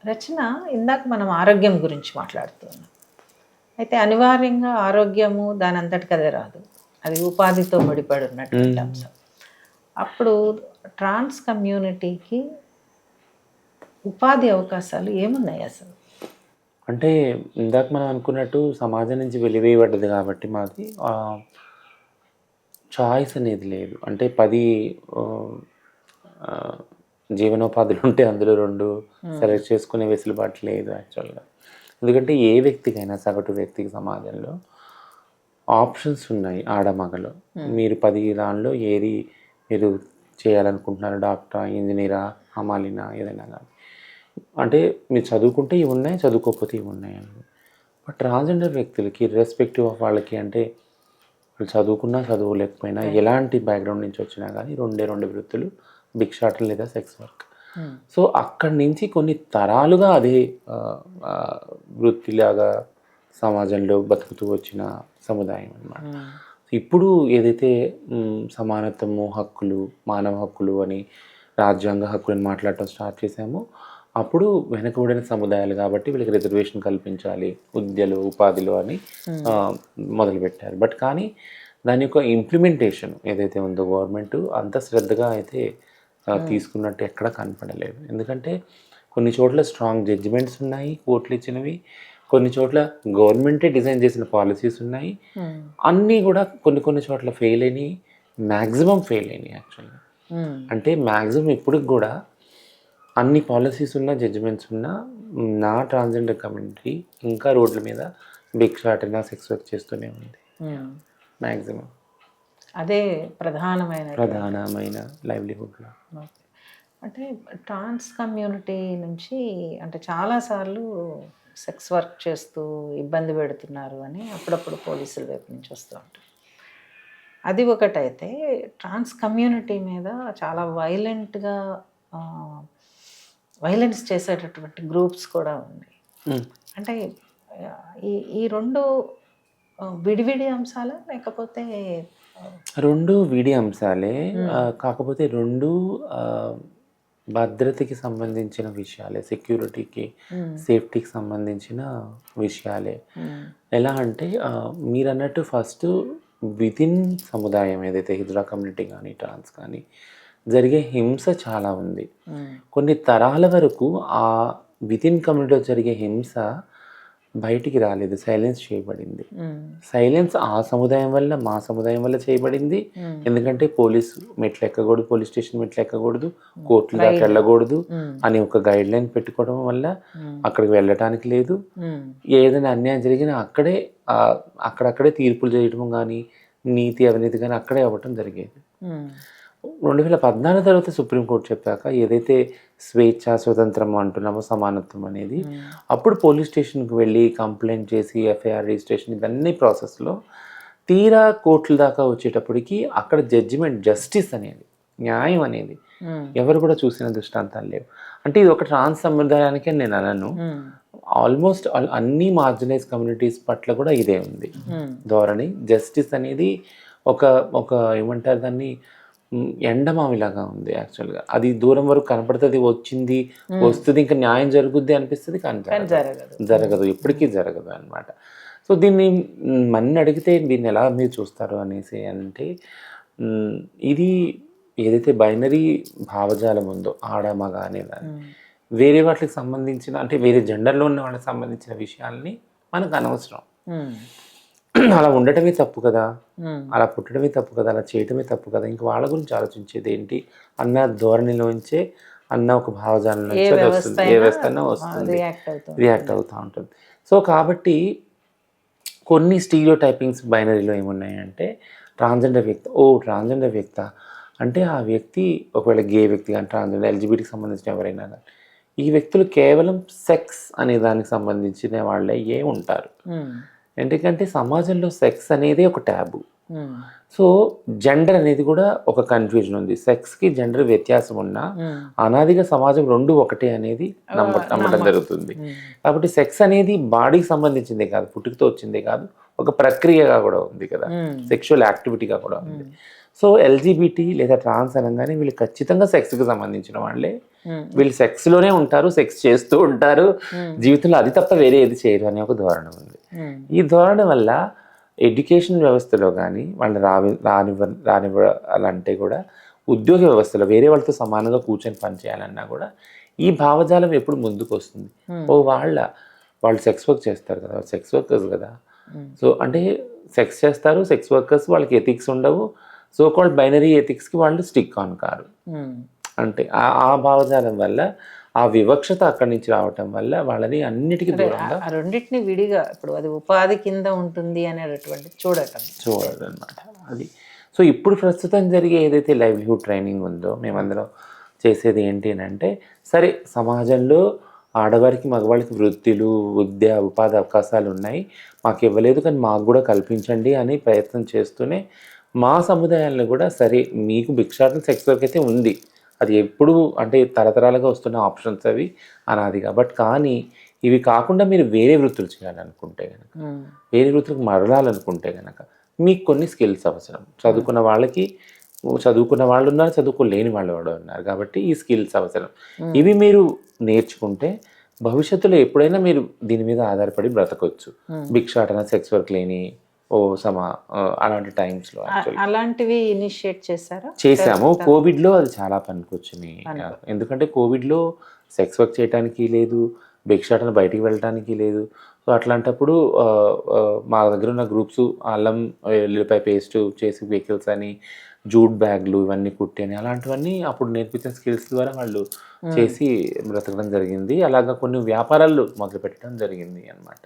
రచన ఇందాక మనం ఆరోగ్యం గురించి మాట్లాడుతున్నాం. అయితే అనివార్యంగా ఆరోగ్యము దాని అంతటికి అదే రాదు. అది ఉపాధితో ముడిపడి ఉన్నటువంటి అంశం. అప్పుడు ట్రాన్స్ కమ్యూనిటీకి ఉపాధి అవకాశాలు ఏమున్నాయి అసలు? అంటే ఇందాక మనం అనుకున్నట్టు సమాజం నుంచి వెలివేయబడ్డది కాబట్టి మాది చాయిస్ అనేది లేదు. అంటే 10 జీవనోపాధులు ఉంటే అందులో 2 సెలెక్ట్ చేసుకునే వెసులుబాటు లేదు యాక్చువల్గా. ఎందుకంటే ఏ వ్యక్తికైనా సగటు వ్యక్తికి సమాజంలో ఆప్షన్స్ ఉన్నాయి ఆడమగలో. మీరు 10 దానిలో ఏది మీరు చేయాలనుకుంటున్నారు? డాక్టరా, ఇంజనీరా, హమాలీనా, ఏదైనా కానీ. అంటే మీరు చదువుకుంటే ఇవి ఉన్నాయి, చదువుకోకపోతే ఇవి ఉన్నాయి అని. బట్ ట్రాన్స్జెండర్ వ్యక్తులకి ఇర్రెస్పెక్టివ్ ఆఫ్ వాళ్ళకి అంటే వాళ్ళు చదువుకున్నా చదువులేకపోయినా ఎలాంటి బ్యాక్గ్రౌండ్ నుంచి వచ్చినా కానీ 2 వృత్తులు, భిక్షాటన లేదా సెక్స్ వర్క్. సో అక్కడి నుంచి కొన్ని తరాలుగా అదే వృత్తిలాగా సమాజంలో బతుకుతూ వచ్చిన సముదాయం అన్నమాట. ఇప్పుడు ఏదైతే సమానత్వము, హక్కులు, మానవ హక్కులు అని రాజ్యాంగ హక్కులను మాట్లాడటం స్టార్ట్ చేశామో అప్పుడు వెనకబడిన సముదాయాలు కాబట్టి వీళ్ళకి రిజర్వేషన్ కల్పించాలి విద్యలో, ఉపాధిలో అని మొదలుపెట్టారు. బట్ కానీ దాని యొక్క ఇంప్లిమెంటేషన్ ఏదైతే ఉందో గవర్నమెంట్ అంత శ్రద్ధగా అయితే తీసుకున్నట్టు ఎక్కడ కనపడలేదు. ఎందుకంటే కొన్ని చోట్ల స్ట్రాంగ్ జడ్జిమెంట్స్ ఉన్నాయి కోర్టులు ఇచ్చినవి, కొన్ని చోట్ల గవర్నమెంటే డిజైన్ చేసిన పాలసీస్ ఉన్నాయి. అన్నీ కూడా కొన్ని చోట్ల ఫెయిల్ అయినాయి, మ్యాక్సిమం ఫెయిల్ అయినాయి యాక్చువల్గా. అంటే మ్యాక్సిమం ఇప్పటికి కూడా అన్ని పాలసీస్ ఉన్నా, జడ్జిమెంట్స్ ఉన్నా నా ట్రాన్స్జెండర్ కమ్యూనిటీ ఇంకా రోడ్ల మీద భిక్షాటన, సెక్స్ వర్క్ చేస్తూనే ఉంది మ్యాక్సిమం. అదే ప్రధానమైన లైవ్లీహుడ్లో. అంటే ట్రాన్స్ కమ్యూనిటీ నుంచి అంటే చాలాసార్లు సెక్స్ వర్క్ చేస్తూ ఇబ్బంది పెడుతున్నారు అని అప్పుడప్పుడు పోలీసుల వైపు నుంచి వస్తూ ఉంటారు. అది ఒకటైతే ట్రాన్స్ కమ్యూనిటీ మీద చాలా వైలెన్స్ చేసేటటువంటి గ్రూప్స్ కూడా ఉన్నాయి. అంటే ఈ 2 విడివిడి అంశాలా లేకపోతే? 2 విడి అంశాలే. కాకపోతే 2 భద్రతకి సంబంధించిన విషయాలే, సెక్యూరిటీకి, సేఫ్టీకి సంబంధించిన విషయాలే. ఎలా అంటే మీరు అన్నట్టు ఫస్ట్ వితిన్ సముదాయం ఏదైతే హిజ్రా కమ్యూనిటీ కానీ ట్రాన్స్ కానీ జరిగే హింస చాలా ఉంది. కొన్ని తరాల వరకు ఆ వితిన్ కమ్యూనిటీలో జరిగే హింస బయటికి రాలేదు, సైలెన్స్ చేయబడింది. సైలెన్స్ ఆ సముదాయం వల్ల, మా సముదాయం వల్ల చేయబడింది. ఎందుకంటే పోలీస్ మెట్లు ఎక్కకూడదు, పోలీస్ స్టేషన్ మెట్లు ఎక్కకూడదు, కోర్టుల దాకా వెళ్ళకూడదు అని ఒక గైడ్ లైన్ పెట్టుకోవడం వల్ల అక్కడికి వెళ్ళటానికి లేదు. ఏదైనా అన్యాయం జరిగినా అక్కడక్కడే తీర్పులు చేయడం కానీ, నీతి అవినీతి కానీ అక్కడే అవ్వటం జరిగేది. 2014 తర్వాత సుప్రీంకోర్టు చెప్పాక ఏదైతే స్వేచ్ఛ, స్వతంత్రం అంటున్నామో, సమానత్వం అనేది, అప్పుడు పోలీస్ స్టేషన్కి వెళ్ళి కంప్లైంట్ చేసి ఎఫ్ఐఆర్ రిజిస్ట్రేషన్ ఇవన్నీ ప్రాసెస్లో తీరా కోర్టుల దాకా వచ్చేటప్పటికి అక్కడ జడ్జిమెంట్, జస్టిస్ అనేది, న్యాయం అనేది ఎవరు కూడా చూసిన దృష్టాంతాలు లేవు. అంటే ఇది ఒక ట్రాన్స్ సముదాయానికే నేను అనను, ఆల్మోస్ట్ అన్ని మార్జినలైజ్ కమ్యూనిటీస్ పట్ల కూడా ఇదే ఉంది ధోరణి. జస్టిస్ అనేది ఒక ఏమంటారు దాన్ని, ఎండమావిలాగా ఉంది యాక్చువల్గా. అది దూరం వరకు కనపడుతుంది, వస్తుంది, ఇంకా న్యాయం జరుగుద్ది అనిపిస్తుంది, కానీ జరగదు, ఎప్పటికీ జరగదు అనమాట. సో దీన్ని మన్ని అడిగితే దీన్ని ఎలా మీరు చూస్తారు అనేసి అంటే, ఇది ఏదైతే బైనరీ భావజాలం ఉందో ఆడ మగ అనేదాన్ని, వేరే వాటికి సంబంధించిన అంటే వేరే జెండర్లో ఉన్న వాళ్ళకి సంబంధించిన విషయాల్ని మనకు అనవసరం. అలా ఉండటమే తప్పు కదా, అలా పుట్టడమే తప్పు కదా, అలా చేయటమే తప్పు కదా, ఇంకా వాళ్ళ గురించి ఆలోచించేది ఏంటి అన్న ధోరణిలోంచే, అన్న ఒక భావజాలంలోంచే వస్తుంది, ఏ వ్యవస్థ వస్తుంది, రియాక్ట్ అవుతూ ఉంటుంది. సో కాబట్టి కొన్ని స్టీరియో టైపింగ్స్ బైనరీలో ఏమున్నాయంటే, ట్రాన్స్జెండర్ వ్యక్తి అంటే ఆ వ్యక్తి ఒకవేళ గే వ్యక్తి కానీ, ట్రాన్స్జెండర్, ఎల్జిబిటీకి సంబంధించిన ఎవరైనా కానీ, ఈ వ్యక్తులు కేవలం సెక్స్ అనే దానికి సంబంధించిన వాళ్ళే ఉంటారు. ఎందుకంటే సమాజంలో సెక్స్ అనేది ఒక ట్యాబు. సో జెండర్ అనేది కూడా ఒక కన్ఫ్యూజన్ ఉంది. సెక్స్కి జెండర్ వ్యత్యాసం ఉన్నా అనాదిగా సమాజం 2 ఒకటే అనేది నమ్మడం జరుగుతుంది. కాబట్టి సెక్స్ అనేది బాడీకి సంబంధించిందే కాదు, పుట్టుకతో వచ్చిందే కాదు, ఒక ప్రక్రియగా కూడా ఉంది కదా, సెక్షువల్ యాక్టివిటీగా కూడా ఉంది. సో ఎల్జీబీటీ లేదా ట్రాన్స్ అనగానే వీళ్ళు ఖచ్చితంగా సెక్స్కి సంబంధించిన వాళ్ళే, వీళ్ళు సెక్స్లోనే ఉంటారు, సెక్స్ చేస్తూ ఉంటారు, జీవితంలో అది తప్ప వేరే ఏది చేయరు అనే ఒక ధోరణి ఉంది. ఈ ధోరణి వల్ల ఎడ్యుకేషన్ వ్యవస్థలో కానీ వాళ్ళు రానివ్వాలంటే కూడా, ఉద్యోగ వ్యవస్థలో వేరే వాళ్ళతో సమానంగా కూర్చొని పనిచేయాలన్నా కూడా ఈ భావజాలం ఎప్పుడు ముందుకు వస్తుంది. వాళ్ళు సెక్స్ వర్క్ చేస్తారు కదా, సెక్స్ వర్కర్స్ కదా, సో అంటే సెక్స్ చేస్తారు, సెక్స్ వర్కర్స్, వాళ్ళకి ఎథిక్స్ ఉండవు, సో కాల్డ్ బైనరీ ఎథిక్స్కి వాళ్ళు స్టిక్ ఆన్ కారు. అంటే ఆ భావజాలం వల్ల, ఆ వివక్షత అక్కడి నుంచి రావటం వల్ల వాళ్ళని అన్నిటికీ దూరంగా ఆ రెండింటిని విడిగా ఇప్పుడు అది ఉపాధి కింద ఉంటుంది అనేటటువంటి చూడాలన్నమాట అది. సో ఇప్పుడు ప్రస్తుతం జరిగే ఏదైతే లైవ్లీహుడ్ ట్రైనింగ్ ఉందో, మేమందరం చేసేది ఏంటి అంటే, సరే సమాజంలో ఆడవారికి మగవాళ్ళకి వృత్తులు, విద్య, ఉపాధి అవకాశాలు ఉన్నాయి, మాకు ఇవ్వలేదు కానీ మాకు కూడా కల్పించండి అని ప్రయత్నం చేస్తూనే మా సముదాయాలను కూడా, సరే మీకు భిక్షాటన సెక్స్ వర్క్ అయితే ఉంది, అది ఎప్పుడు అంటే తరతరాలుగా వస్తున్న ఆప్షన్స్ అవి అనాదిగా, బట్ కానీ ఇవి కాకుండా మీరు వేరే వృత్తులు చేయాలనుకుంటే కనుక, వేరే వృత్తులకు మరలాలనుకుంటే కనుక మీకు కొన్ని స్కిల్స్ అవసరం. చదువుకున్న వాళ్ళకి, చదువుకున్న వాళ్ళు ఉన్నారు, చదువుకోలేని వాళ్ళు కూడా ఉన్నారు, కాబట్టి ఈ స్కిల్స్ అవసరం. ఇవి మీరు నేర్చుకుంటే భవిష్యత్తులో ఎప్పుడైనా మీరు దీని మీద ఆధారపడి బ్రతకొచ్చు. భిక్షాటన, సెక్స్ వర్క్ లేని అలాంటి టైమ్స్లో అలాంటివి ఇనిషియేట్ చేశాము. కోవిడ్లో అది చాలా పనికొచ్చినాయి. ఎందుకంటే కోవిడ్లో సెక్స్ వర్క్ చేయడానికి లేదు, భిక్షాటన బయటికి వెళ్ళడానికి లేదు. సో అట్లాంటప్పుడు మా దగ్గర ఉన్న గ్రూప్స్ అల్లం ఎల్లిపాయ పేస్ట్ చేసి వెహికల్స్ అని, జూట్ బ్యాగ్లు ఇవన్నీ కుట్టి అని, అలాంటివన్నీ అప్పుడు నేర్పించిన స్కిల్స్ ద్వారా వాళ్ళు చేసి బ్రతకడం జరిగింది. అలాగా కొన్ని వ్యాపారాలు మొదలుపెట్టడం జరిగింది అన్నమాట.